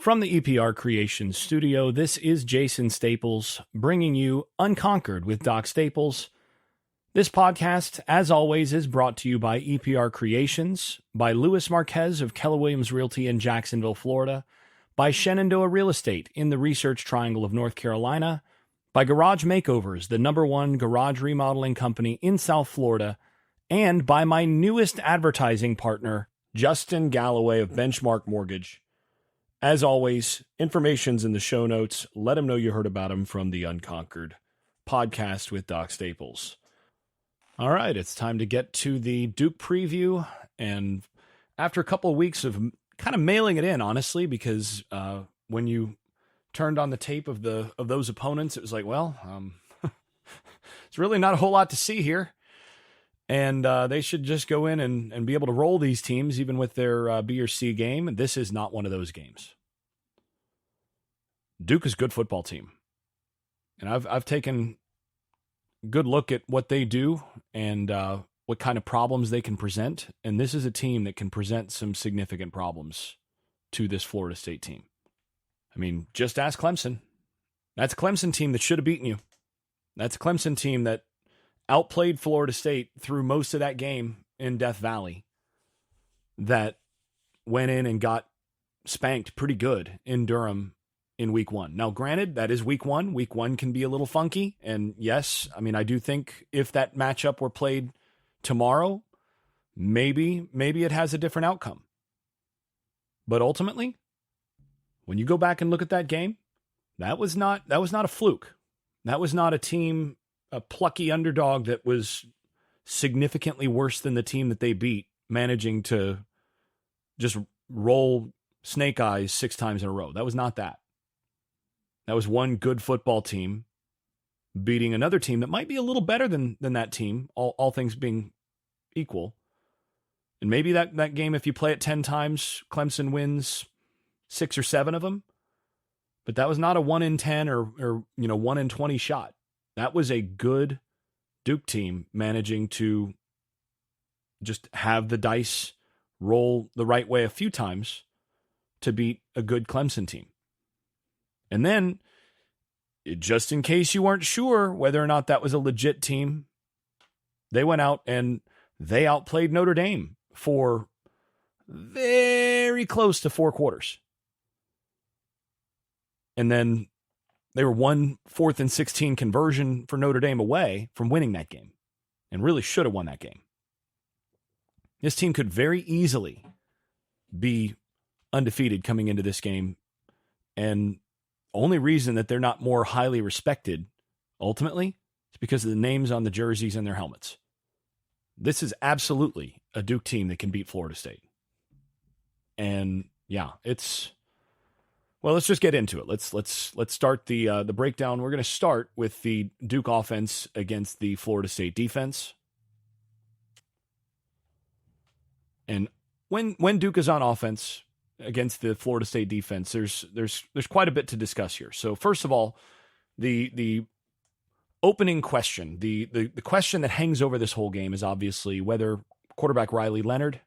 From the EPR Creations studio, this is Jason Staples bringing you Unconquered with Doc Staples. This podcast, as always, is brought to you by EPR Creations, by Louis Marquez of Keller Williams Realty in Jacksonville, Florida, by Shenandoah Real Estate in the Research Triangle of North Carolina, by Garage Makeovers, the #1 garage remodeling company in South Florida, and by my newest advertising partner, Justin Galloway of Benchmark Mortgage. As always, information's in the show notes. Let them know you heard about them from the Unconquered podcast with Doc Staples. All right, it's time to get to the Duke preview. And after a couple of weeks of kind of mailing it in, honestly, because when you turned on the tape of those opponents, it was like, well, it's really not a whole lot to see here. And they should just go in and be able to roll these teams, even with their B or C game. This is not one of those games. Duke is a good football team. And I've taken a good look at what they do and what kind of problems they can present. And this is a team that can present some significant problems to this Florida State team. I mean, just ask Clemson. That's a Clemson team that should have beaten you. That's a Clemson team that outplayed Florida State through most of that game in Death Valley, that went in and got spanked pretty good in Durham in week one. Now, granted, that is week one. Week one can be a little funky. And yes, I mean, I do think if that matchup were played tomorrow, maybe it has a different outcome. But ultimately, when you go back and look at that game, that was not a fluke. That was not a team, a plucky underdog that was significantly worse than the team that they beat, managing to just roll snake eyes 6 times in a row. That was not that. That was one good football team beating another team that might be a little better than that team, all things being equal. And maybe that game, if you play it 10 times, Clemson wins 6 or 7 of them. But that was not a 1 in 10 or 1 in 20 shot. That was a good Duke team managing to just have the dice roll the right way a few times to beat a good Clemson team. And then, just in case you weren't sure whether or not that was a legit team, they went out and they outplayed Notre Dame for very close to 4 quarters. And then they were 1 4th and 16 conversion for Notre Dame away from winning that game, and really should have won that game. This team could very easily be undefeated coming into this game, and only reason that they're not more highly respected ultimately is because of the names on the jerseys and their helmets. This is absolutely a Duke team that can beat Florida State. And yeah, well, let's just get into it. Let's start the breakdown. We're going to start with the Duke offense against the Florida State defense. And when Duke is on offense against the Florida State defense, there's quite a bit to discuss here. So first of all, the opening question, the question that hangs over this whole game is obviously whether quarterback Riley Leonard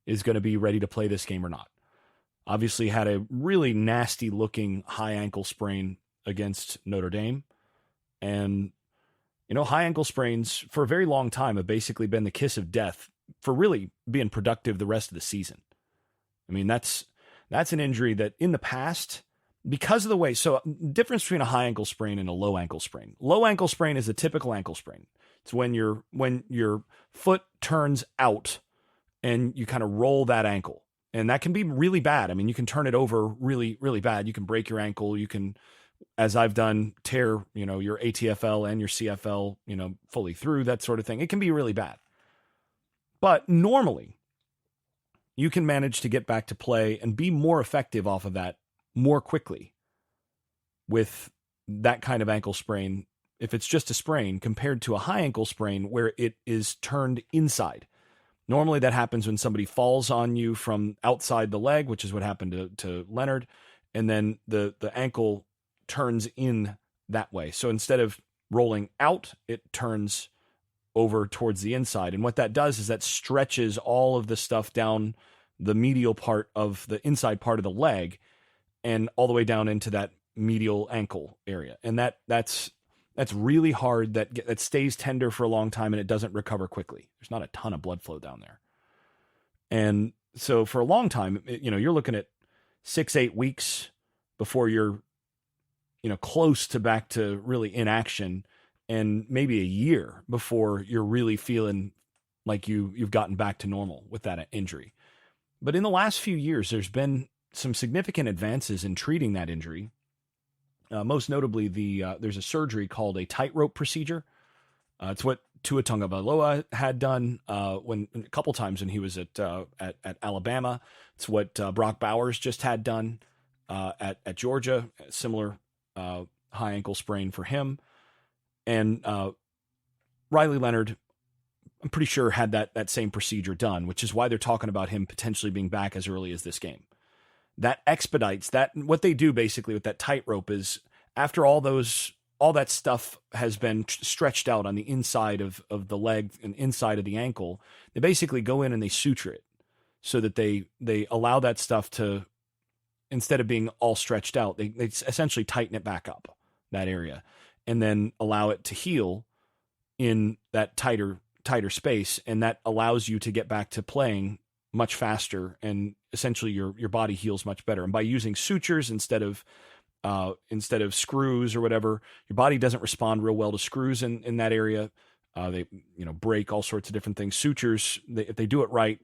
is going to be ready to play this game or not. Obviously had a really nasty looking high ankle sprain against Notre Dame. And, high ankle sprains for a very long time have basically been the kiss of death for really being productive the rest of the season. I mean, that's an injury that in the past, because of the way, so difference between a high ankle sprain and a low ankle sprain. Low ankle sprain is a typical ankle sprain. It's when your foot turns out and you kind of roll that ankle. And that can be really bad. I mean, you can turn it over really, really bad. You can break your ankle. You can, as I've done, tear, your ATFL and your CFL, fully through, that sort of thing. It can be really bad. But normally, you can manage to get back to play and be more effective off of that more quickly with that kind of ankle sprain, if it's just a sprain, compared to a high ankle sprain where it is turned inside. Normally that happens when somebody falls on you from outside the leg, which is what happened to Leonard, and then the ankle turns in that way. So instead of rolling out, it turns over towards the inside. And what that does is that stretches all of the stuff down the medial part of the inside part of the leg. and all the way down into that medial ankle area. And that's really hard. That stays tender for a long time and it doesn't recover quickly. There's not a ton of blood flow down there. And so for a long time, you're looking at 6-8 weeks before you're, close to back to really in action, and maybe a year before you're really feeling like you've gotten back to normal with that injury. But in the last few years, there's been some significant advances in treating that injury. Most notably, there's a surgery called a tightrope procedure. It's what Tua Tagovailoa had done a couple times when he was at Alabama. It's what Brock Bowers just had done at Georgia. Similar high ankle sprain for him. And Riley Leonard, I'm pretty sure, had that same procedure done, which is why they're talking about him potentially being back as early as this game. That expedites that. What they do basically with that tightrope is, after all that stuff has been stretched out on the inside of the leg and inside of the ankle, they basically go in and they suture it so that they allow that stuff to, instead of being all stretched out, they essentially tighten it back up, that area, and then allow it to heal in that tighter space. And that allows you to get back to playing much faster, and essentially your body heals much better. And by using sutures instead of screws or whatever, your body doesn't respond real well to screws in that area. They break all sorts of different things. Sutures, if they do it right,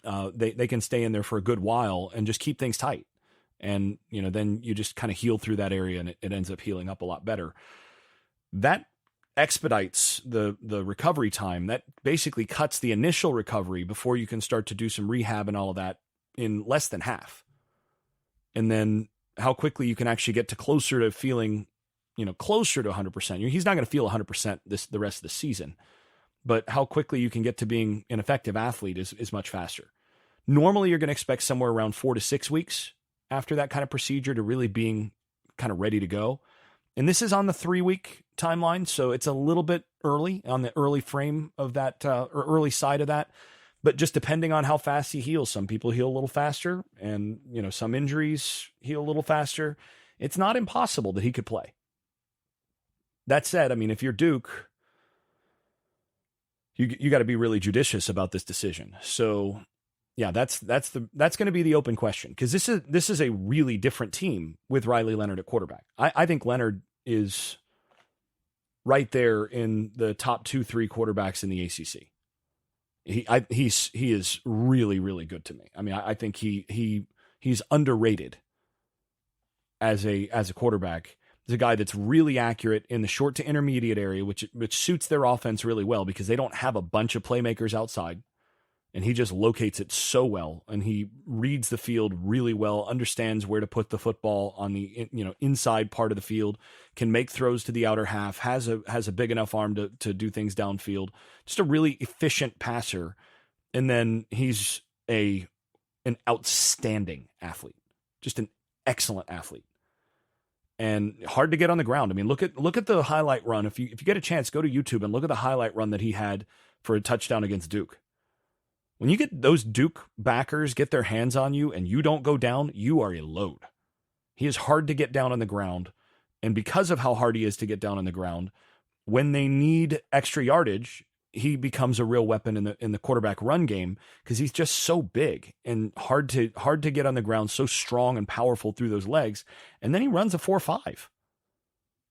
they can stay in there for a good while and just keep things tight. And then you just kind of heal through that area, and it ends up healing up a lot better. That expedites the recovery time. That basically cuts the initial recovery before you can start to do some rehab and all of that in less than half. And then how quickly you can actually get to closer to feeling, closer to 100%. He's not going to feel 100% the rest of the season, but how quickly you can get to being an effective athlete is much faster. Normally you're going to expect somewhere around 4 to 6 weeks after that kind of procedure to really being kind of ready to go. And this is on the 3-week timeline, so it's a little bit early on the early frame of that, or early side of that. But just depending on how fast he heals, some people heal a little faster, and some injuries heal a little faster. It's not impossible that he could play. That said, if you're Duke, you got to be really judicious about this decision. So, yeah, that's going to be the open question, because this is a really different team with Riley Leonard at quarterback. I think Leonard is right there in the top 2-3 quarterbacks in the ACC. He is really, really good to me. I think he's underrated as a quarterback. He's a guy that's really accurate in the short to intermediate area, which suits their offense really well, because they don't have a bunch of playmakers outside. And he just locates it so well, and he reads the field really well, understands where to put the football on the inside part of the field, can make throws to the outer half, has a big enough arm to do things downfield. Just a really efficient passer. And then he's an outstanding athlete, just an excellent athlete, and hard to get on the ground. Look at the highlight run. If you get a chance, go to YouTube and look at the highlight run that he had for a touchdown against Duke. When you get those Duke backers get their hands on you and you don't go down, you are a load. He is hard to get down on the ground. And because of how hard he is to get down on the ground, when they need extra yardage, he becomes a real weapon in the quarterback run game, because he's just so big and hard to get on the ground, so strong and powerful through those legs. And then he runs a 4.5.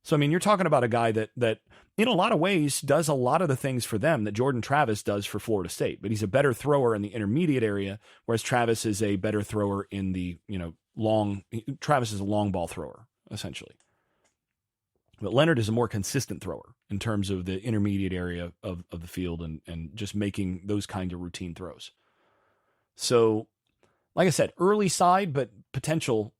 So, you're talking about a guy that in a lot of ways does a lot of the things for them that Jordan Travis does for Florida State, but he's a better thrower in the intermediate area, whereas Travis is a better thrower in the, Travis is a long ball thrower, essentially. But Leonard is a more consistent thrower in terms of the intermediate area of the field and just making those kind of routine throws. So, like I said, early side, but potential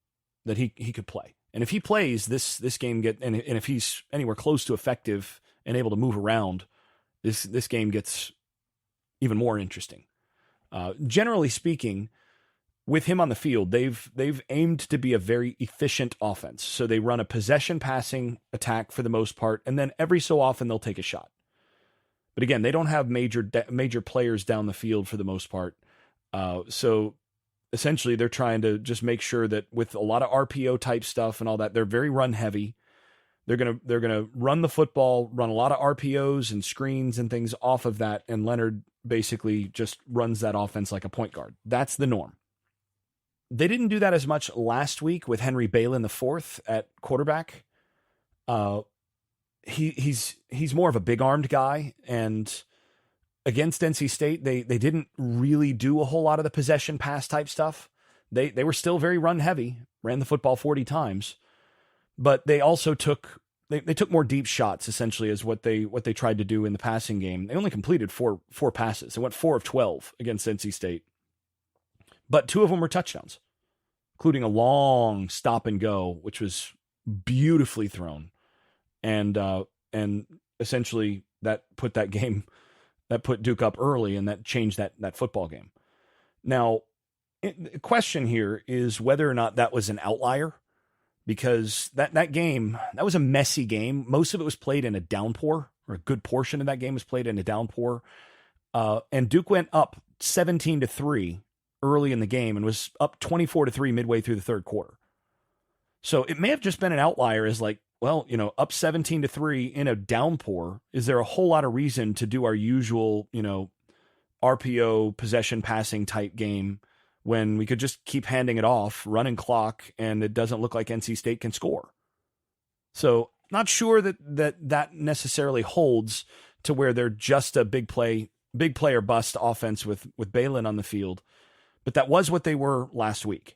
that he could play. And if he plays this game, and if he's anywhere close to effective and able to move around, this game gets even more interesting. Generally speaking, with him on the field, they've aimed to be a very efficient offense. So they run a possession passing attack for the most part, and then every so often they'll take a shot. But again, they don't have major players down the field for the most part. So essentially they're trying to just make sure that with a lot of RPO type stuff and all that, they're very run heavy. They're gonna run the football, run a lot of RPOs and screens and things off of that, and Leonard basically just runs that offense like a point guard. That's the norm. They didn't do that as much last week with Henry Balin the fourth at quarterback. He's more of a big armed guy, and against NC State, they didn't really do a whole lot of the possession pass type stuff. They were still very run heavy, ran the football 40 times, but they also took more deep shots, essentially, is what they tried to do in the passing game. They only completed four passes. They went 4 of 12 against NC State, but 2 of them were touchdowns, including a long stop and go, which was beautifully thrown, and essentially that put Duke up early, and that changed that football game. Now, the question here is whether or not that was an outlier, because that game, that was a messy game. Most of it was played in a downpour, or a good portion of that game was played in a downpour. And Duke went up 17-3 early in the game and was up 24-3 midway through the third quarter. So it may have just been an outlier, as like, well, up 17-3 in a downpour. Is there a whole lot of reason to do our usual, RPO possession passing type game when we could just keep handing it off, running clock, and it doesn't look like NC State can score? So not sure that necessarily holds to where they're just a big player bust offense with Balin on the field, but that was what they were last week.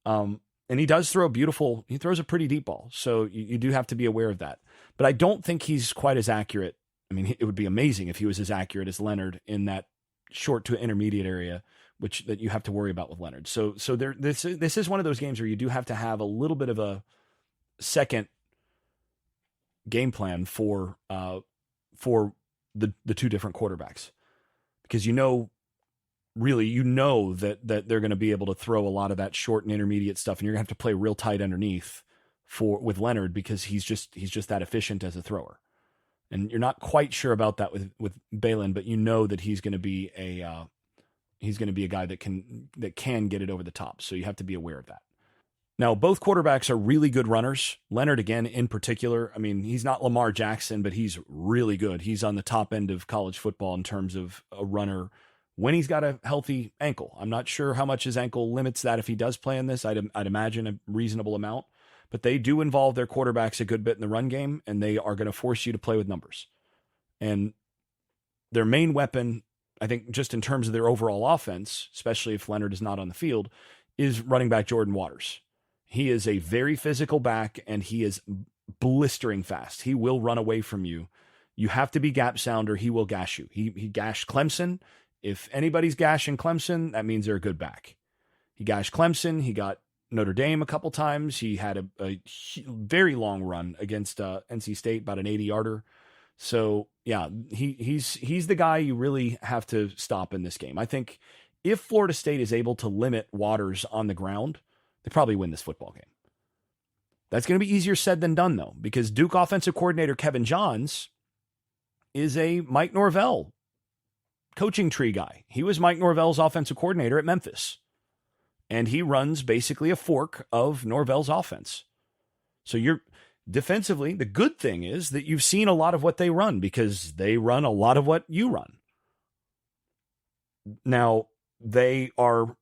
And he does he throws a pretty deep ball. So you do have to be aware of that. But I don't think he's quite as accurate. I mean, it would be amazing if he was as accurate as Leonard in that short to intermediate area, that you have to worry about with Leonard. So this is one of those games where you do have to have a little bit of a second game plan for the 2 different quarterbacks, because that they're going to be able to throw a lot of that short and intermediate stuff, and you're going to have to play real tight underneath with Leonard, because he's just that efficient as a thrower. And you're not quite sure about that with Balin, but that he's going to be a guy that can get it over the top. So you have to be aware of that. Now, both quarterbacks are really good runners. Leonard, again, in particular, I mean, he's not Lamar Jackson, but he's really good. He's on the top end of college football in terms of a runner when he's got a healthy ankle. I'm not sure how much his ankle limits that if he does play in this. I'd imagine a reasonable amount. But they do involve their quarterbacks a good bit in the run game, and they are going to force you to play with numbers. And their main weapon, I think, just in terms of their overall offense, especially if Leonard is not on the field, is running back Jordan Waters. He is a very physical back, and he is blistering fast. He will run away from you. You have to be gap sounder. He will gash you. He gashed Clemson. If anybody's gashing Clemson, that means they're a good back. He gashed Clemson. He got Notre Dame a couple times. He had a very long run against NC State, about an 80-yarder. So yeah, he's the guy you really have to stop in this game. I think if Florida State is able to limit Waters on the ground, they probably win this football game. That's going to be easier said than done, though, because Duke offensive coordinator Kevin Johns is a Mike Norvell coaching tree guy. He was Mike Norvell's offensive coordinator at Memphis, and he runs basically a fork of Norvell's offense. So defensively, the good thing is that you've seen a lot of what they run, because they run a lot of what you run. Now, they are,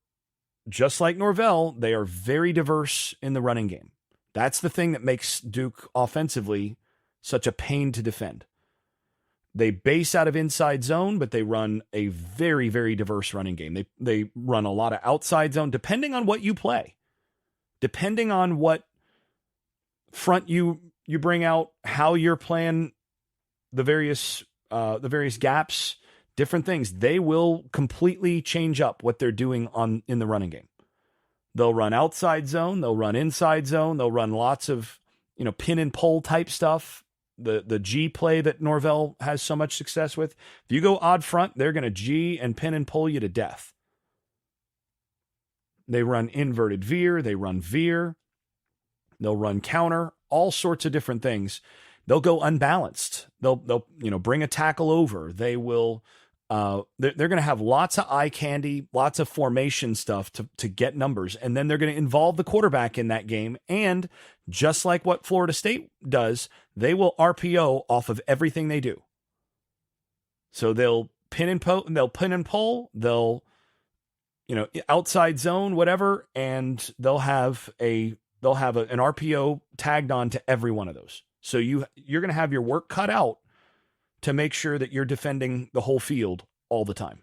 just like Norvell, they are very diverse in the running game. That's the thing that makes Duke offensively such a pain to defend. They base out of inside zone, but they run a very, very diverse running game. They run a lot of outside zone, depending on what you play, depending on what front you bring out, how you're playing the various gaps, different things. They will completely change up what they're doing in the running game. They'll run outside zone. They'll run inside zone. They'll run lots of, pin and pull type stuff. The G play that Norvell has so much success with. If you go odd front, they're going to G and pin and pull you to death. They run inverted veer. They run veer. They'll run counter, all sorts of different things. They'll go unbalanced. They'll bring a tackle over. They will They're going to have lots of eye candy, lots of formation stuff to get numbers. And then they're going to involve the quarterback in that game. And just like what Florida State does, they will RPO off of everything they do. So they'll pin and pull, they'll, outside zone, whatever. And they'll have an RPO tagged on to every one of those. So you're going to have your work cut out to make sure that you're defending the whole field all the time.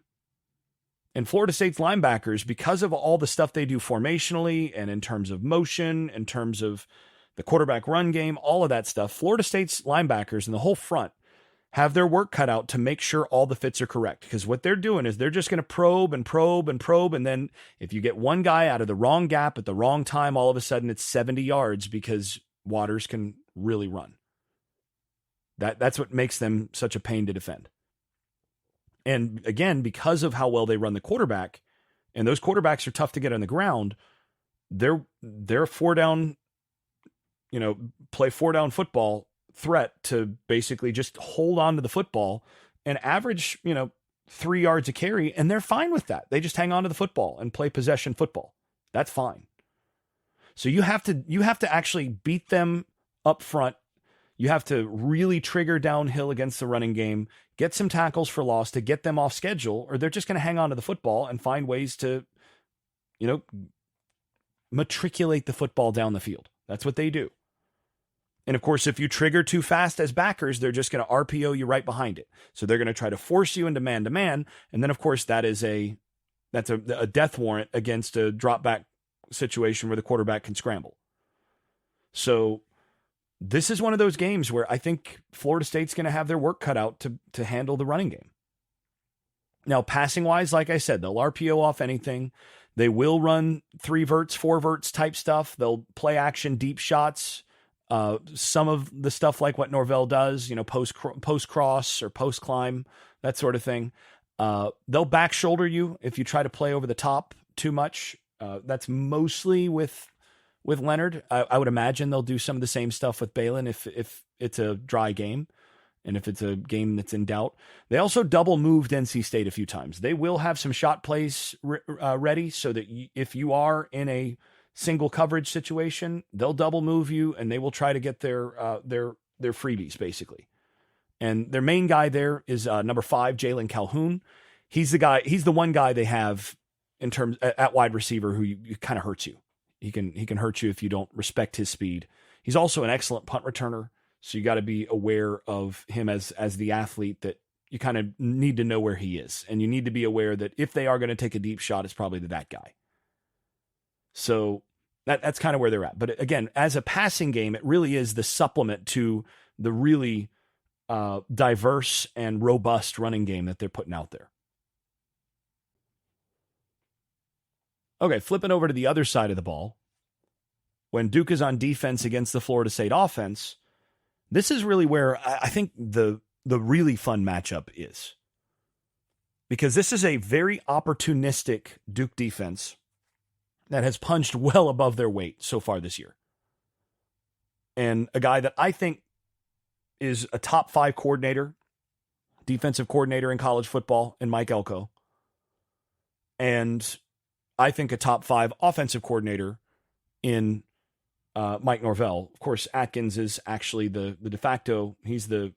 And Florida State's linebackers, because of all the stuff they do formationally and in terms of motion, in terms of the quarterback run game, all of that stuff, Florida State's linebackers and the whole front have their work cut out to make sure all the fits are correct. Because what they're doing is they're just going to probe and probe and probe. And then if you get one guy out of the wrong gap at the wrong time, all of a sudden it's 70 yards because Waters can really run. That's what makes them such a pain to defend. And again, because of how well they run the quarterback, and those quarterbacks are tough to get on the ground, they're 4-down, play 4-down football threat to basically just hold on to the football and average, 3 yards a carry. And they're fine with that. They just hang on to the football and play possession football. That's fine. So you have to actually beat them up front. You have to really trigger downhill against the running game, get some tackles for loss to get them off schedule, or they're just going to hang on to the football and find ways to, matriculate the football down the field. That's what they do. And of course, if you trigger too fast as backers, they're just going to RPO you right behind it. So they're going to try to force you into man-to-man. And then, of course, that's a death warrant against a drop back situation where the quarterback can scramble. So this is one of those games where I think Florida State's going to have their work cut out to handle the running game. Now, passing wise, like I said, they'll RPO off anything. They will run 3 verts, 4 verts type stuff. They'll play action, deep shots. Some of the stuff like what Norvell does, post cross or post climb, that sort of thing. They'll back shoulder you if you try to play over the top too much. That's mostly with Leonard. I would imagine they'll do some of the same stuff with Balin if it's a dry game and if it's a game that's in doubt. They also double moved NC State a few times. They will have some shot plays ready so that if you are in a single coverage situation, they'll double move you and they will try to get their freebies basically. And their main guy there is number 5, Jalen Calhoun. He's the one guy they have in terms at wide receiver who kind of hurts you. He can hurt you if you don't respect his speed. He's also an excellent punt returner, so you got to be aware of him as the athlete that you kind of need to know where he is, and you need to be aware that if they are going to take a deep shot, it's probably that guy. So that's kind of where they're at. But again, as a passing game, it really is the supplement to the really diverse and robust running game that they're putting out there. Okay, flipping over to the other side of the ball. When Duke is on defense against the Florida State offense, this is really where I think the really fun matchup is. Because this is a very opportunistic Duke defense that has punched well above their weight so far this year. And a guy that I think is a top 5 coordinator, defensive coordinator in college football, in Mike Elko. And I think a top 5 offensive coordinator in Mike Norvell. Of course, Atkins is actually the de facto. He's the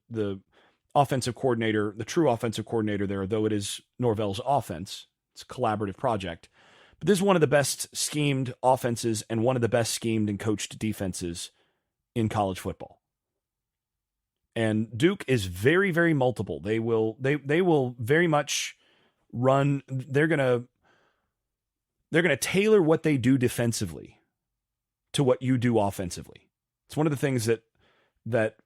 offensive coordinator, the true offensive coordinator there, though it is Norvell's offense. It's a collaborative project. But this is one of the best schemed offenses and one of the best schemed and coached defenses in college football. And Duke is very, very multiple. They will very much run. They're going to tailor what they do defensively to what you do offensively. It's one of the things that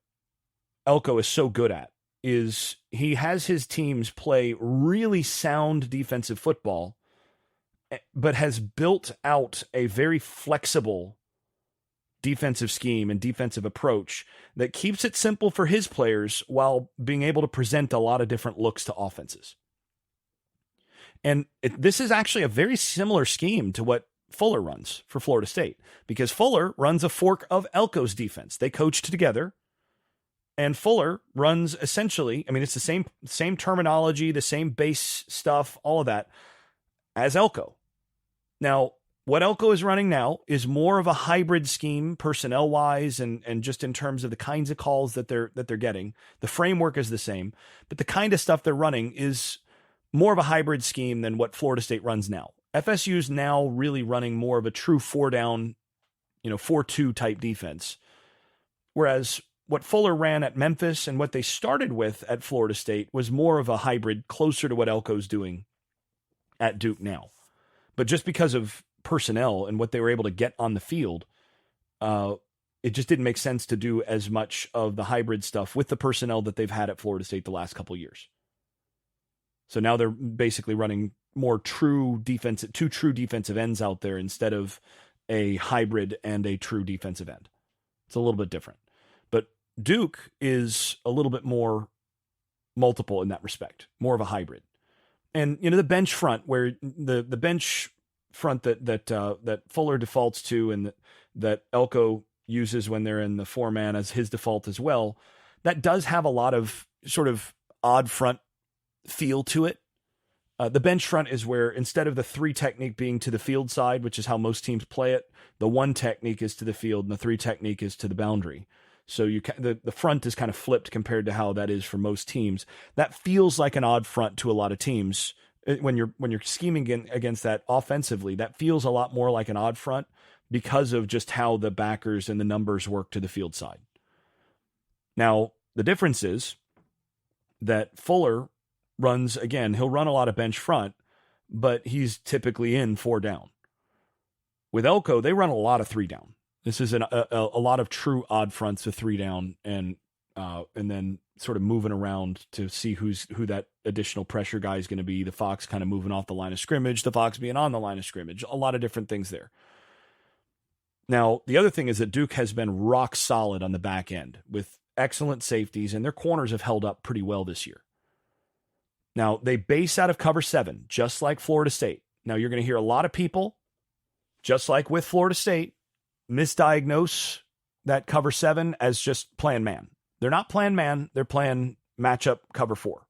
Elko is so good at, is he has his teams play really sound defensive football, but has built out a very flexible defensive scheme and defensive approach that keeps it simple for his players while being able to present a lot of different looks to offenses. And this is actually a very similar scheme to what Fuller runs for Florida State, because Fuller runs a fork of Elko's defense. They coached together And Fuller runs essentially, I mean, it's the same terminology, the same base stuff, all of that as Elko. Now, what Elko is running now is more of a hybrid scheme, personnel wise, and just in terms of the kinds of calls that they're getting. The framework is the same, but the kind of stuff they're running is more of a hybrid scheme than what Florida State runs now. FSU's now really running more of a true 4-down, 4-2 type defense. Whereas what Fuller ran at Memphis and what they started with at Florida State was more of a hybrid, closer to what Elko's doing at Duke now. But just because of personnel and what they were able to get on the field, it just didn't make sense to do as much of the hybrid stuff with the personnel that they've had at Florida State the last couple of years. So now they're basically running more two true defensive ends out there instead of a hybrid and a true defensive end. It's a little bit different. But Duke is a little bit more multiple in that respect, more of a hybrid. And, the bench front, where the bench front that Fuller defaults to and that Elko uses when they're in the 4-man as his default as well, that does have a lot of sort of odd front feel to it. The bench front is where instead of the 3 technique being to the field side, which is how most teams play it, the 1 technique is to the field and the 3 technique is to the boundary. So the front is kind of flipped compared to how that is for most teams. That feels like an odd front to a lot of teams. When you're scheming against that offensively, that feels a lot more like an odd front because of just how the backers and the numbers work to the field side. Now, the difference is that Fuller runs, again, he'll run a lot of bench front, but he's typically in 4 down. With Elko, they run a lot of 3 down. This is a lot of true odd fronts of 3 down and then sort of moving around to see who that additional pressure guy is going to be. The Fox kind of moving off the line of scrimmage, the Fox being on the line of scrimmage, a lot of different things there. Now, the other thing is that Duke has been rock solid on the back end with excellent safeties, and their corners have held up pretty well this year. Now, they base out of cover 7, just like Florida State. Now, you're going to hear a lot of people, just like with Florida State, misdiagnose that cover 7 as just playing man. They're not playing man. They're playing matchup cover 4.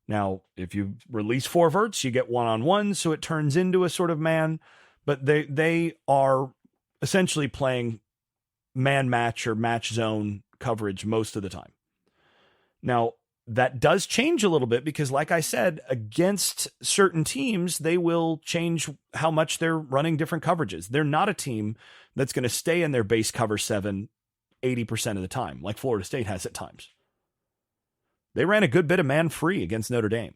Now, if you release 4 verts, you get 1-on-1, so it turns into a sort of man, but they are essentially playing man match or match zone coverage most of the time. Now, that does change a little bit because, like I said, against certain teams, they will change how much they're running different coverages. They're not a team that's going to stay in their base cover 7 80% of the time, like Florida State has at times. They ran a good bit of man free against Notre Dame,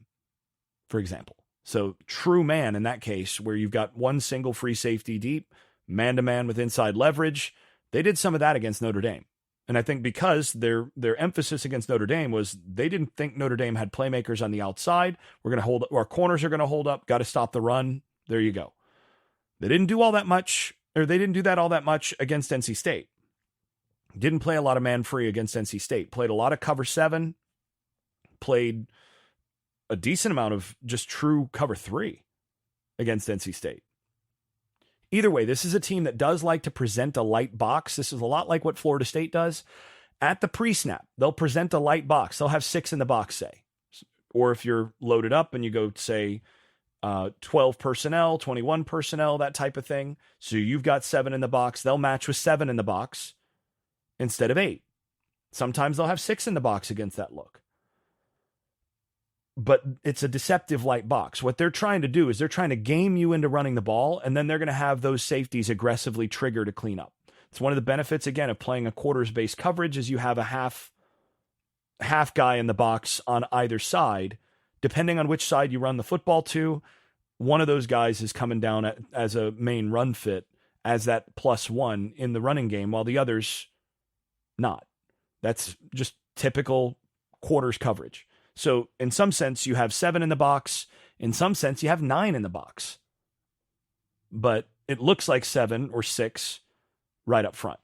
for example. So true man in that case, where you've got 1 single free safety deep, man-to-man with inside leverage. They did some of that against Notre Dame. And I think because their emphasis against Notre Dame was they didn't think Notre Dame had playmakers on the outside. We're going to hold up. Our corners are going to hold up. Got to stop the run. There you go. They didn't do all that much, or they didn't do that all that much against NC State. Didn't play a lot of man free against NC State. Played a lot of cover 7. Played a decent amount of just true cover 3 against NC State. Either way, this is a team that does like to present a light box. This is a lot like what Florida State does. At the pre-snap, they'll present a light box. They'll have 6 in the box, say. Or if you're loaded up and you go, say, 12 personnel, 21 personnel, that type of thing. So you've got 7 in the box. They'll match with 7 in the box instead of 8. Sometimes they'll have 6 in the box against that look. But it's a deceptive light box. What they're trying to do is they're trying to game you into running the ball, and then they're going to have those safeties aggressively trigger to clean up. It's one of the benefits, again, of playing a quarters-based coverage is you have a half guy in the box on either side. Depending on which side you run the football to, one of those guys is coming down as a main run fit as that +1 in the running game, while the other's not. That's just typical quarters coverage. So in some sense, you have 7 in the box. In some sense, you have 9 in the box. But it looks like 7 or 6 right up front.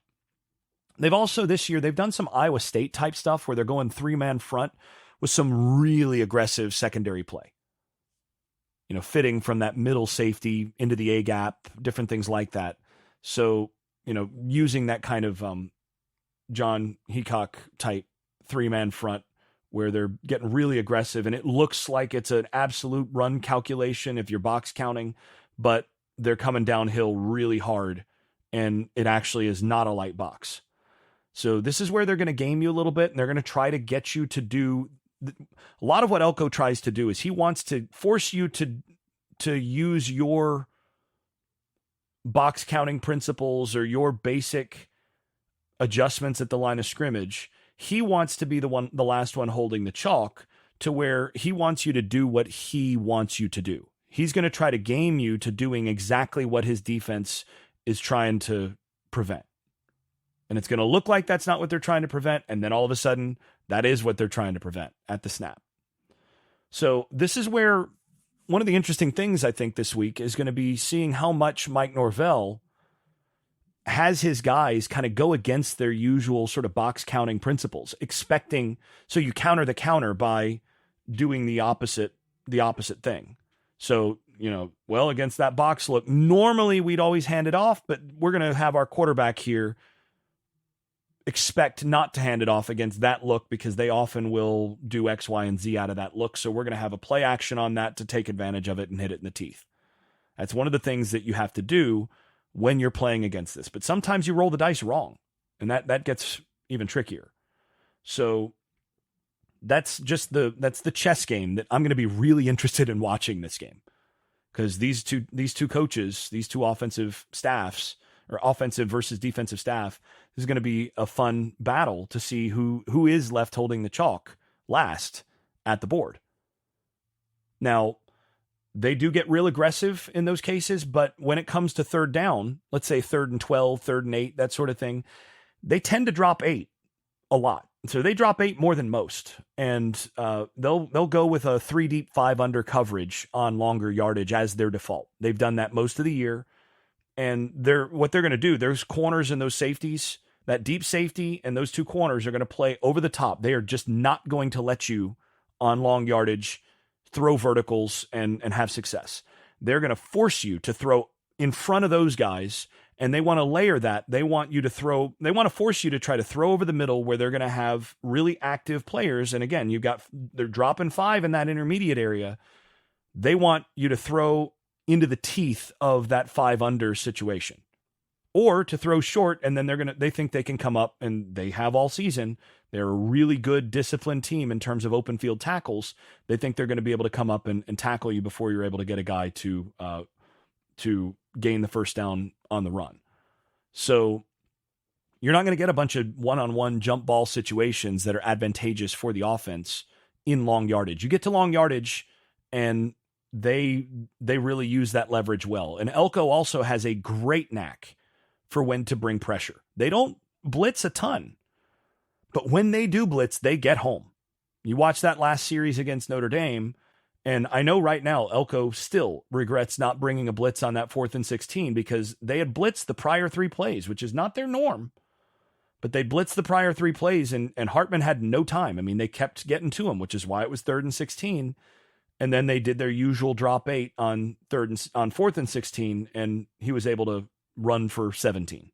They've also, this year, they've done some Iowa State type stuff where they're going 3-man front with some really aggressive secondary play. Fitting from that middle safety into the A-gap, different things like that. So, using that kind of John Heacock type 3-man front where they're getting really aggressive, and it looks like it's an absolute run calculation if you're box counting, but they're coming downhill really hard, and it actually is not a light box. So this is where they're going to game you a little bit, and they're going to try to get you to do a lot of what Elko tries to do is he wants to force you to use your box counting principles or your basic adjustments at the line of scrimmage. He wants to be the last one holding the chalk, to where he wants you to do what he wants you to do. He's going to try to game you to doing exactly what his defense is trying to prevent. And it's going to look like that's not what they're trying to prevent. And then all of a sudden, that is what they're trying to prevent at the snap. So this is where one of the interesting things I think this week is going to be seeing how much Mike Norvell has his guys kind of go against their usual sort of box counting principles, expecting, so you counter the counter by doing the opposite thing. So, well, against that box look, normally we'd always hand it off, but we're going to have our quarterback here expect not to hand it off against that look because they often will do X, Y, and Z out of that look. So we're going to have a play action on that to take advantage of it and hit it in the teeth. That's one of the things that you have to do when you're playing against this. But sometimes you roll the dice wrong, and that gets even trickier. So that's the chess game that I'm going to be really interested in watching this game, because these two coaches, these two offensive staffs, or offensive versus defensive staff, this is going to be a fun battle to see who is left holding the chalk last at the board. Now, they do get real aggressive in those cases, but when it comes to third down, let's say 3rd and 12, 3rd and 8, that sort of thing, they tend to drop 8 a lot. So they drop 8 more than most, and they'll go with a 3 deep, 5 under coverage on longer yardage as their default. They've done that most of the year, and what they're going to do, there's corners and those safeties, that deep safety and those two corners are going to play over the top. They are just not going to let you on long yardage throw verticals and have success. They're going to force you to throw in front of those guys, and they want to layer that. They want to force you to try to throw over the middle where they're going to have really active players. And again, they're dropping 5 in that intermediate area. They want you to throw into the teeth of that 5 under situation, or to throw short. And then they think they can come up, and they have all season. They're a really good disciplined team in terms of open field tackles. They think they're going to be able to come up and tackle you before you're able to get a guy to gain the first down on the run. So you're not going to get a bunch of one-on-one jump ball situations that are advantageous for the offense in long yardage. You get to long yardage, and they really use that leverage well. And Elko also has a great knack for when to bring pressure. They don't blitz a ton, but when they do blitz, they get home. You watch that last series against Notre Dame, and I know right now Elko still regrets not bringing a blitz on that 4th and 16, because they had blitzed the prior 3 plays, which is not their norm, but they blitzed the prior 3 plays, and Hartman had no time. I mean, they kept getting to him, which is why it was 3rd and 16. And then they did their usual drop 8 on 4th and 16, and he was able to run for 17.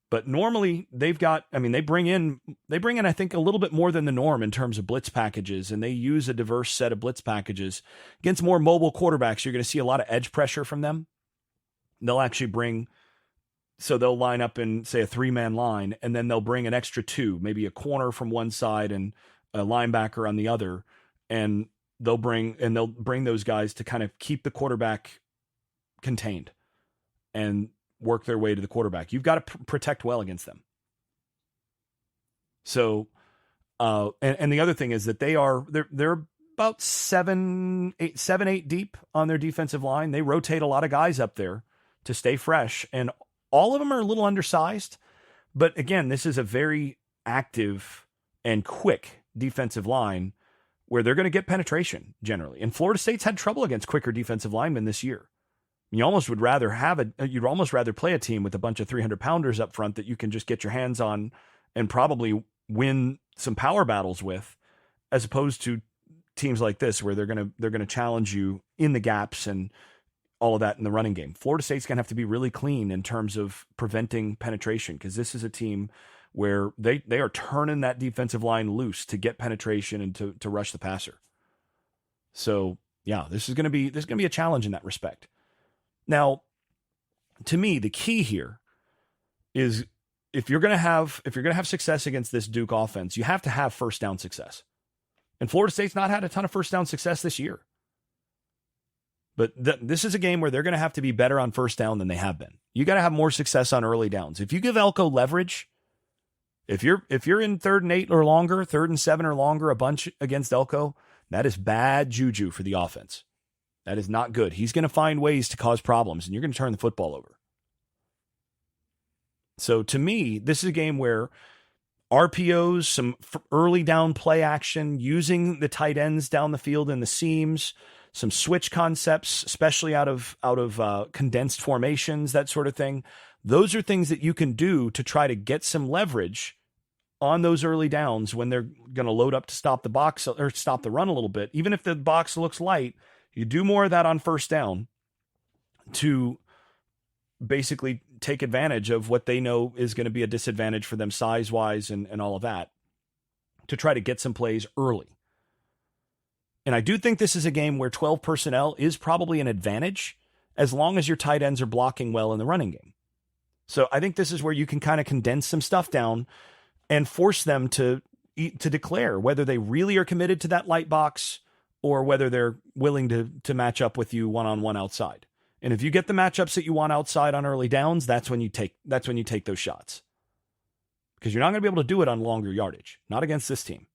But normally they bring in, I think, a little bit more than the norm in terms of blitz packages, and they use a diverse set of blitz packages. Against more mobile quarterbacks, you're going to see a lot of edge pressure from them. They'll actually they'll line up in, say, a 3-man line, and then they'll bring an extra 2, maybe a corner from one side and a linebacker on the other, and they'll bring those guys to kind of keep the quarterback contained and work their way to the quarterback. You've got to protect well against them. So, and the other thing is that they're about 7-8 deep on their defensive line. They rotate a lot of guys up there to stay fresh, and all of them are a little undersized. But again, this is a very active and quick defensive line where they're going to get penetration generally. And Florida State's had trouble against quicker defensive linemen this year. You almost would rather you'd almost rather play a team with a bunch of 300-pounders up front that you can just get your hands on and probably win some power battles with, as opposed to teams like this where they're going to challenge you in the gaps and all of that in the running game. Florida State's going to have to be really clean in terms of preventing penetration, because this is a team where they are turning that defensive line loose to get penetration and to rush the passer. So yeah, this is going to be a challenge in that respect. Now, to me, the key here is if you're going to have success against this Duke offense, you have to have first down success. And Florida State's not had a ton of first down success this year. But this is a game where they're going to have to be better on first down than they have been. You got to have more success on early downs. If you give Elko leverage, if you're in 3rd and 8 or longer, 3rd and 7 or longer, a bunch against Elko, that is bad juju for the offense. That is not good. He's going to find ways to cause problems, and you're going to turn the football over. So to me, this is a game where RPOs, some early down play action, using the tight ends down the field in the seams, some switch concepts, especially out of condensed formations, that sort of thing. Those are things that you can do to try to get some leverage on those early downs when they're going to load up to stop the box or stop the run a little bit. Even if the box looks light, you do more of that on first down to basically take advantage of what they know is going to be a disadvantage for them size-wise and all of that, to try to get some plays early. And I do think this is a game where 12 personnel is probably an advantage as long as your tight ends are blocking well in the running game. So I think this is where you can kind of condense some stuff down and force them to declare whether they really are committed to that light box or whether they're willing to match up with you one-on-one outside. And if you get the matchups that you want outside on early downs, that's when you take those shots. Because you're not going to be able to do it on longer yardage, not against this team.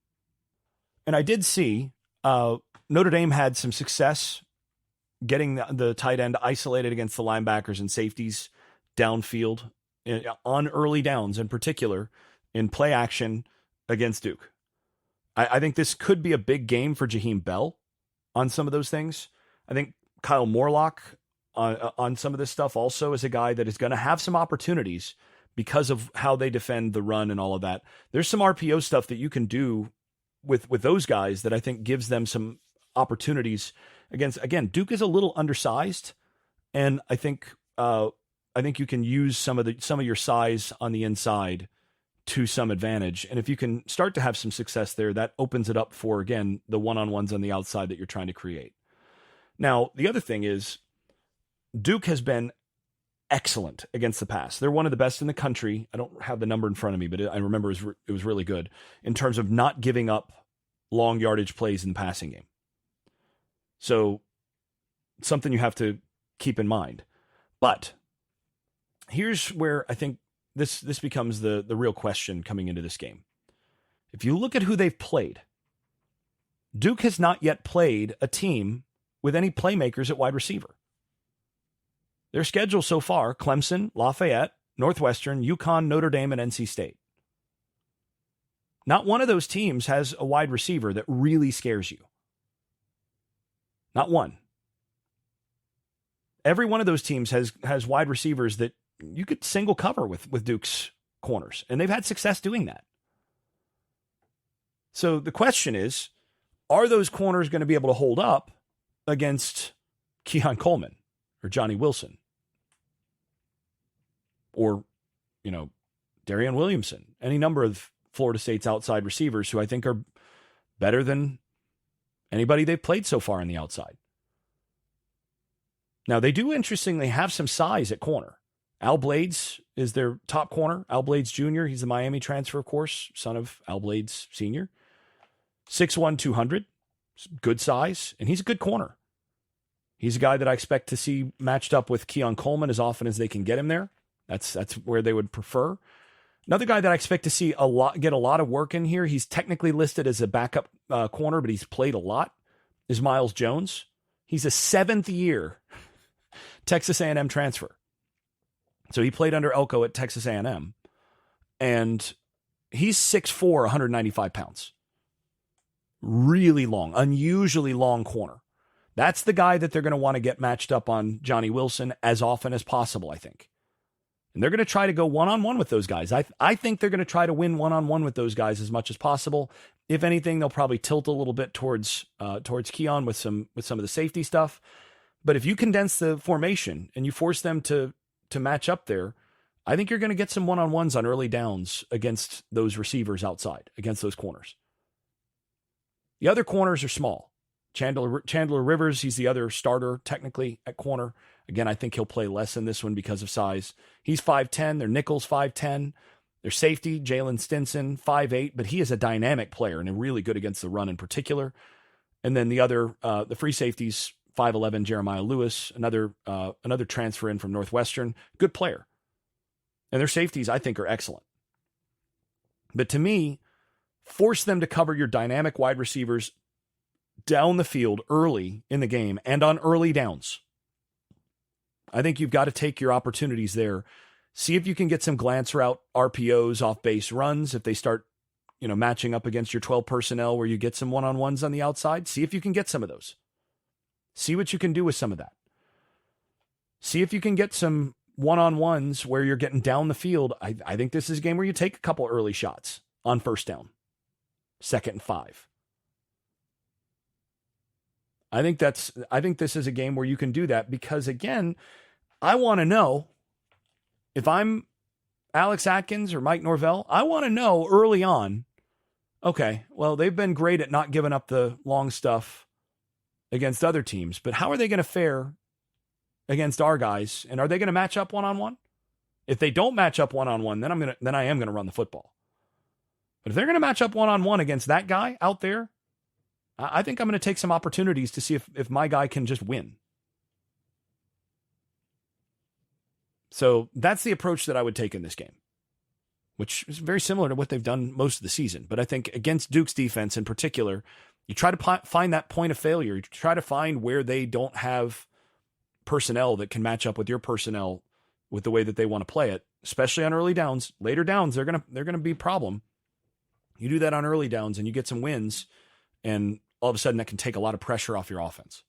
And I did see Notre Dame had some success getting the tight end isolated against the linebackers and safeties downfield on early downs, in particular in play action against Duke. I think this could be a big game for Jaheim Bell on some of those things. I think Kyle Morlock on some of this stuff also is a guy that is going to have some opportunities because of how they defend the run and all of that. There's some RPO stuff that you can do with those guys that I think gives them some opportunities against. Again, Duke is a little undersized, and I think you can use some of your size on the inside to some advantage. And if you can start to have some success there, that opens it up for, again, the one-on-ones on the outside that you're trying to create. Now, the other thing is Duke has been excellent against the pass. They're one of the best in the country. I don't have the number in front of me, but I remember it was really good in terms of not giving up long yardage plays in the passing game. So something you have to keep in mind. But here's where I think this becomes the real question coming into this game. If you look at who they've played, Duke has not yet played a team with any playmakers at wide receiver. Their schedule so far: Clemson, Lafayette, Northwestern, UConn, Notre Dame, and NC State. Not one of those teams has a wide receiver that really scares you. Not one. Every one of those teams has wide receivers that you could single cover with Duke's corners, and they've had success doing that. So the question is, are those corners going to be able to hold up against Keon Coleman or Johnny Wilson or, Darian Williamson, any number of Florida State's outside receivers who I think are better than anybody they've played so far on the outside? Now, they do interestingly have some size at corner. Al Blades is their top corner. Al Blades Jr., he's the Miami transfer, of course, son of Al Blades Sr. 6'1", 200, good size, and he's a good corner. He's a guy that I expect to see matched up with Keon Coleman as often as they can get him there. That's where they would prefer. Another guy that I expect to see get a lot of work in here, he's technically listed as a backup corner, but he's played a lot, is Miles Jones. He's a 7th-year Texas A&M transfer. So he played under Elko at Texas A&M, and he's 6'4", 195 pounds. Really long, unusually long corner. That's the guy that they're going to want to get matched up on Johnny Wilson as often as possible, I think. And they're going to try to go one-on-one with those guys. I think they're going to try to win one-on-one with those guys as much as possible. If anything, they'll probably tilt a little bit towards Keon with some of the safety stuff. But if you condense the formation and you force them to match up there, I think you're going to get some one-on-ones on early downs against those receivers outside, against those corners. The other corners are small. Chandler Rivers, he's the other starter technically at corner. Again, I think he'll play less in this one because of size. He's 5'10". Their nickel's 5'10". Their safety, Jalen Stinson, 5'8", but he is a dynamic player and really good against the run in particular. And then the other, the free safeties, 5'11", Jeremiah Lewis, another transfer in from Northwestern, good player. And their safeties, I think, are excellent. But to me, force them to cover your dynamic wide receivers down the field early in the game and on early downs. I think you've got to take your opportunities there. See if you can get some glance route RPOs off base runs. If they start, matching up against your 12 personnel where you get some one-on-ones on the outside, see if you can get some of those. See what you can do with some of that. See if you can get some one-on-ones where you're getting down the field. I think this is a game where you take a couple early shots on first down, 2nd and 5. I think this is a game where you can do that because, again, I want to know if I'm Alex Atkins or Mike Norvell, I want to know early on, okay, well, they've been great at not giving up the long stuff against other teams, but how are they going to fare against our guys? And are they going to match up one-on-one? If they don't match up one-on-one, then I am going to run the football. But if they're going to match up one-on-one against that guy out there, I think I'm going to take some opportunities to see if my guy can just win. So that's the approach that I would take in this game, which is very similar to what they've done most of the season. But I think against Duke's defense in particular, you try to find that point of failure. You try to find where they don't have personnel that can match up with your personnel with the way that they want to play it, especially on early downs. Later downs, they're gonna be a problem. You do that on early downs and you get some wins, and all of a sudden that can take a lot of pressure off your offense.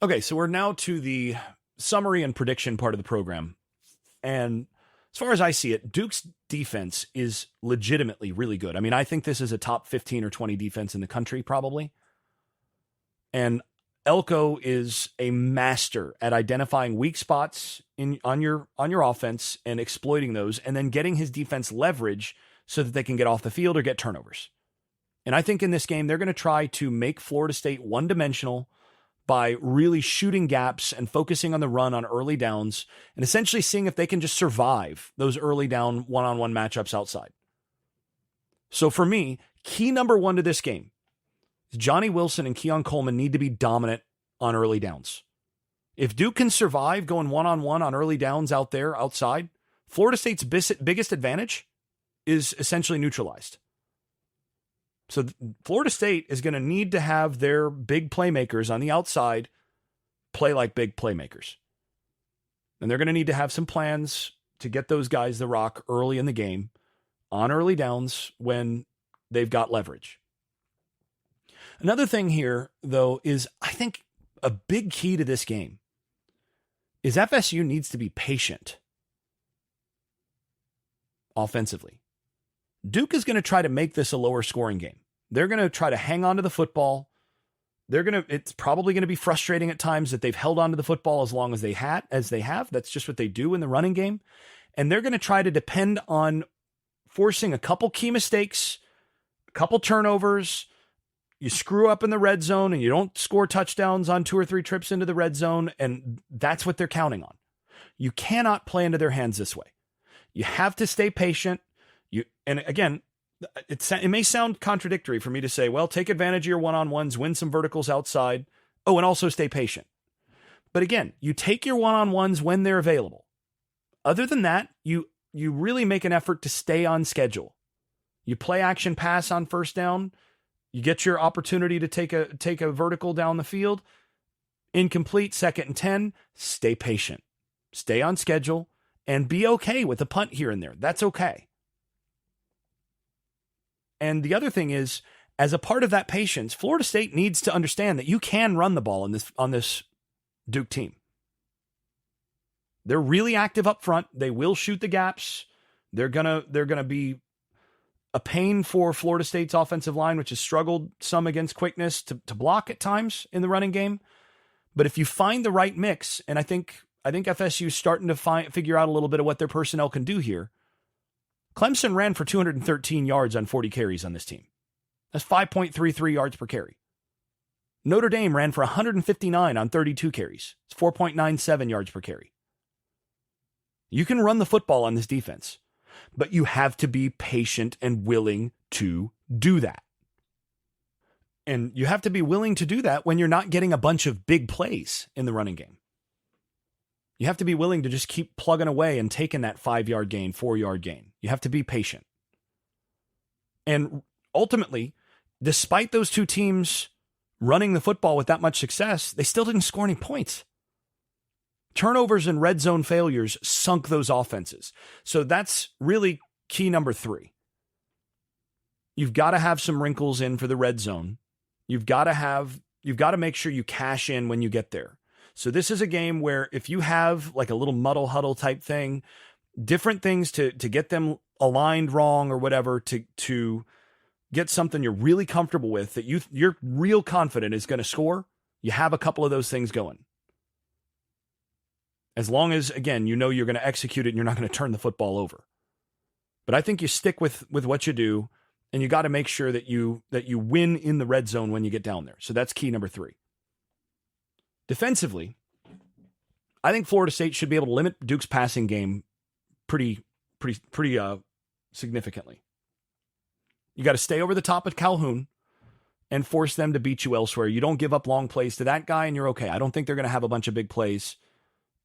Okay, so we're now to the summary and prediction part of the program. And as far as I see it, Duke's defense is legitimately really good. I mean, I think this is a top 15 or 20 defense in the country, probably. And Elko is a master at identifying weak spots on your offense and exploiting those, and then getting his defense leverage so that they can get off the field or get turnovers. And I think in this game, they're going to try to make Florida State one-dimensional by really shooting gaps and focusing on the run on early downs and essentially seeing if they can just survive those early down one-on-one matchups outside. So for me, key number one to this game is Johnny Wilson and Keon Coleman need to be dominant on early downs. If Duke can survive going one-on-one on early downs out there outside, Florida State's biggest advantage is essentially neutralized. So Florida State is going to need to have their big playmakers on the outside play like big playmakers. And they're going to need to have some plans to get those guys the rock early in the game on early downs when they've got leverage. Another thing here, though, is I think a big key to this game is FSU needs to be patient offensively. Duke is going to try to make this a lower scoring game. They're going to try to hang on to the football. It's probably going to be frustrating at times that they've held on to the football as long as they have. That's just what they do in the running game. And they're going to try to depend on forcing a couple key mistakes, a couple turnovers. You screw up in the red zone and you don't score touchdowns on 2 or 3 trips into the red zone. And that's what they're counting on. You cannot play into their hands this way. You have to stay patient. And again, it may sound contradictory for me to say, well, take advantage of your one-on-ones, win some verticals outside. Oh, and also stay patient. But again, you take your one-on-ones when they're available. Other than that, you really make an effort to stay on schedule. You play action pass on first down. You get your opportunity to take a vertical down the field. Incomplete, 2nd and 10. Stay patient. Stay on schedule and be okay with a punt here and there. That's okay. And the other thing is, as a part of that patience, Florida State needs to understand that you can run the ball on this Duke team. They're really active up front. They will shoot the gaps. They're gonna be a pain for Florida State's offensive line, which has struggled some against quickness to block at times in the running game. But if you find the right mix, and I think FSU is starting to figure out a little bit of what their personnel can do here. Clemson ran for 213 yards on 40 carries on this team. That's 5.33 yards per carry. Notre Dame ran for 159 on 32 carries. It's 4.97 yards per carry. You can run the football on this defense, but you have to be patient and willing to do that. And you have to be willing to do that when you're not getting a bunch of big plays in the running game. You have to be willing to just keep plugging away and taking that 5-yard gain, 4-yard gain. You have to be patient. And ultimately, despite those two teams running the football with that much success, they still didn't score any points. Turnovers and red zone failures sunk those offenses. So that's really key number 3. You've got to have some wrinkles in for the red zone. You've got to make sure you cash in when you get there. So this is a game where if you have like a little muddle huddle type thing, different things to get them aligned wrong or whatever, to get something you're really comfortable with that you're real confident is going to score, you have a couple of those things going. As long as, again, you know you're going to execute it and you're not going to turn the football over. But I think you stick with what you do, and you got to make sure that you win in the red zone when you get down there. So that's key number 3. Defensively, I think Florida State should be able to limit Duke's passing game pretty significantly. You got to stay over the top of Calhoun and force them to beat you elsewhere. You don't give up long plays to that guy, and you're okay. I don't think they're going to have a bunch of big plays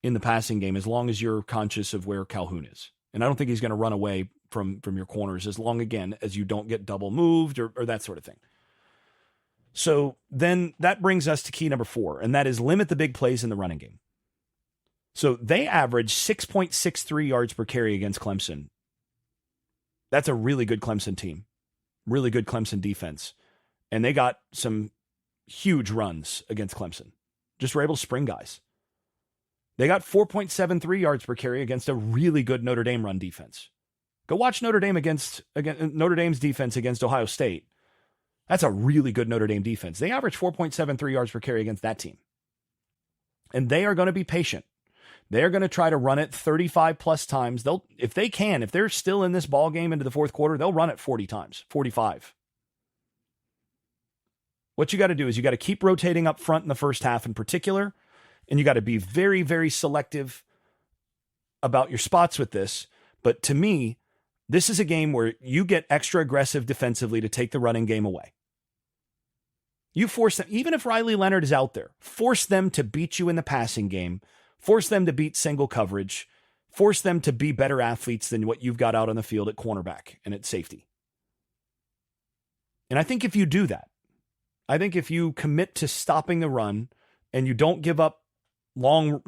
in the passing game as long as you're conscious of where Calhoun is. And I don't think he's going to run away from your corners as long, again, as you don't get double moved or that sort of thing. So then that brings us to key number 4, and that is limit the big plays in the running game. So they averaged 6.63 yards per carry against Clemson. That's a really good Clemson team, really good Clemson defense. And they got some huge runs against Clemson. Just were able to spring guys. They got 4.73 yards per carry against a really good Notre Dame run defense. Go watch Notre Dame's defense against Ohio State. That's a really good Notre Dame defense. They average 4.73 yards per carry against that team. And they are going to be patient. They're going to try to run it 35 plus times. If they're still in this ball game into the fourth quarter, they'll run it 40 times, 45. What you got to do is you got to keep rotating up front in the first half in particular, and you got to be very, very selective about your spots with this. But to me, this is a game where you get extra aggressive defensively to take the running game away. You force them, even if Riley Leonard is out there, force them to beat you in the passing game, force them to beat single coverage, force them to be better athletes than what you've got out on the field at cornerback and at safety. And I think if you do that, I think if you commit to stopping the run and you don't give up long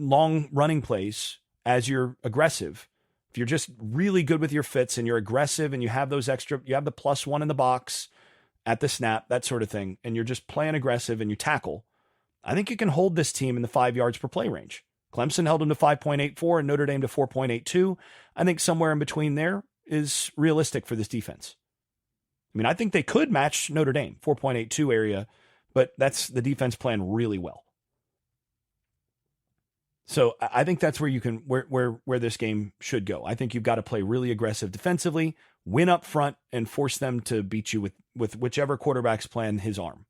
running plays as you're aggressive, if you're just really good with your fits and you're aggressive and you have those extra, you have the +1 in the box at the snap, that sort of thing, and you're just playing aggressive and you tackle, I think you can hold this team in the 5 yards per play range. Clemson held them to 5.84 and Notre Dame to 4.82. I think somewhere in between there is realistic for this defense. I mean, I think they could match Notre Dame, 4.82 area, but that's the defense playing really well. So I think that's where you can where this game should go. I think you've got to play really aggressive defensively, win up front, and force them to beat you with whichever quarterback's playing his arm.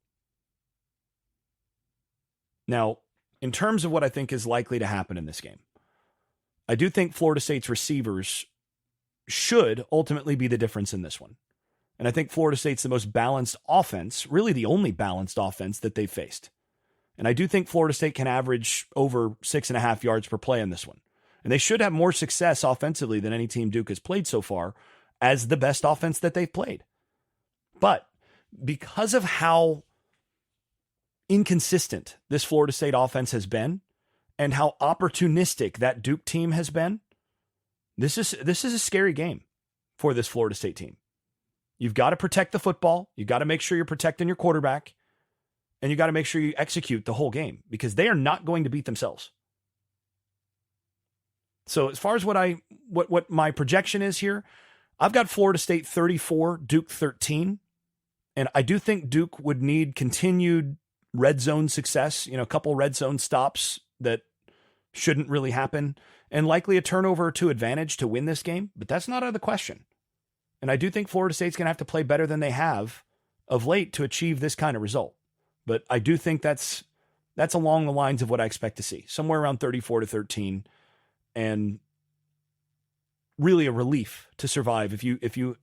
Now, in terms of what I think is likely to happen in this game, I do think Florida State's receivers should ultimately be the difference in this one. And I think Florida State's the most balanced offense, really the only balanced offense that they've faced. And I do think Florida State can average over 6.5 yards per play in this one. And they should have more success offensively than any team Duke has played so far as the best offense that they've played. But because of how inconsistent this Florida State offense has been and how opportunistic that Duke team has been, this is a scary game for this Florida State team. You've got to protect the football. You've got to make sure you're protecting your quarterback. And you got to make sure you execute the whole game because they are not going to beat themselves. So as far as what my projection is here, I've got Florida State 34, Duke 13. And I do think Duke would need continued red zone success, a couple red zone stops that shouldn't really happen, and likely a turnover or two advantage to win this game. But that's not out of the question. And I do think Florida State's going to have to play better than they have of late to achieve this kind of result. But I do think that's along the lines of what I expect to see, somewhere around 34-13, and really a relief to survive. If you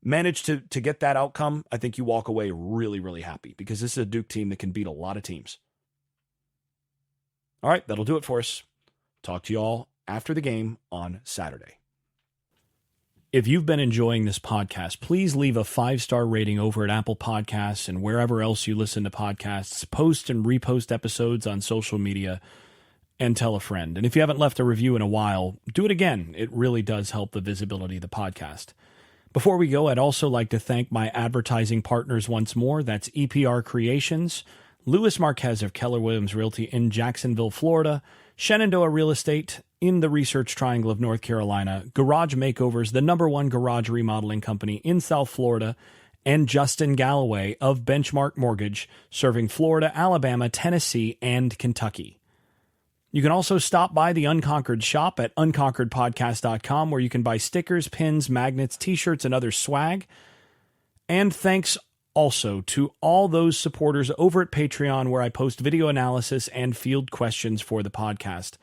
manage to get that outcome, I think you walk away really, really happy, because this is a Duke team that can beat a lot of teams. All right, that'll do it for us. Talk to you all after the game on Saturday. If you've been enjoying this podcast, please leave a 5-star rating over at Apple Podcasts and wherever else you listen to podcasts. Post and repost episodes on social media and tell a friend. And if you haven't left a review in a while, do it again. It really does help the visibility of the podcast. Before we go, I'd also like to thank my advertising partners once more. That's EPR Creations, Louis Marquez of Keller Williams Realty in Jacksonville, Florida, Shenandoah Real Estate in the Research Triangle of North Carolina, Garage Makeovers, the #1 garage remodeling company in South Florida, and Justin Galloway of Benchmark Mortgage, serving Florida, Alabama, Tennessee, and Kentucky. You can also stop by the Unconquered Shop at unconqueredpodcast.com, where you can buy stickers, pins, magnets, t-shirts, and other swag. And thanks also to all those supporters over at Patreon, where I post video analysis and field questions for the podcast.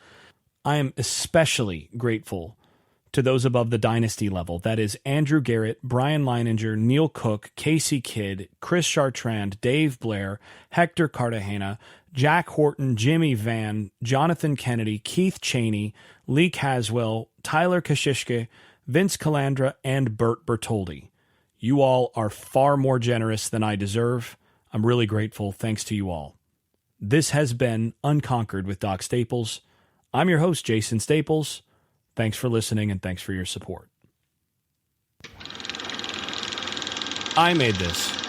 I am especially grateful to those above the dynasty level. That is Andrew Garrett, Brian Leininger, Neil Cook, Casey Kidd, Chris Chartrand, Dave Blair, Hector Cartagena, Jack Horton, Jimmy Van, Jonathan Kennedy, Keith Cheney, Lee Caswell, Tyler Kashishke, Vince Calandra, and Bert Bertoldi. You all are far more generous than I deserve. I'm really grateful. Thanks to you all. This has been Unconquered with Doc Staples. I'm your host, Jason Staples. Thanks for listening, and thanks for your support. I made this.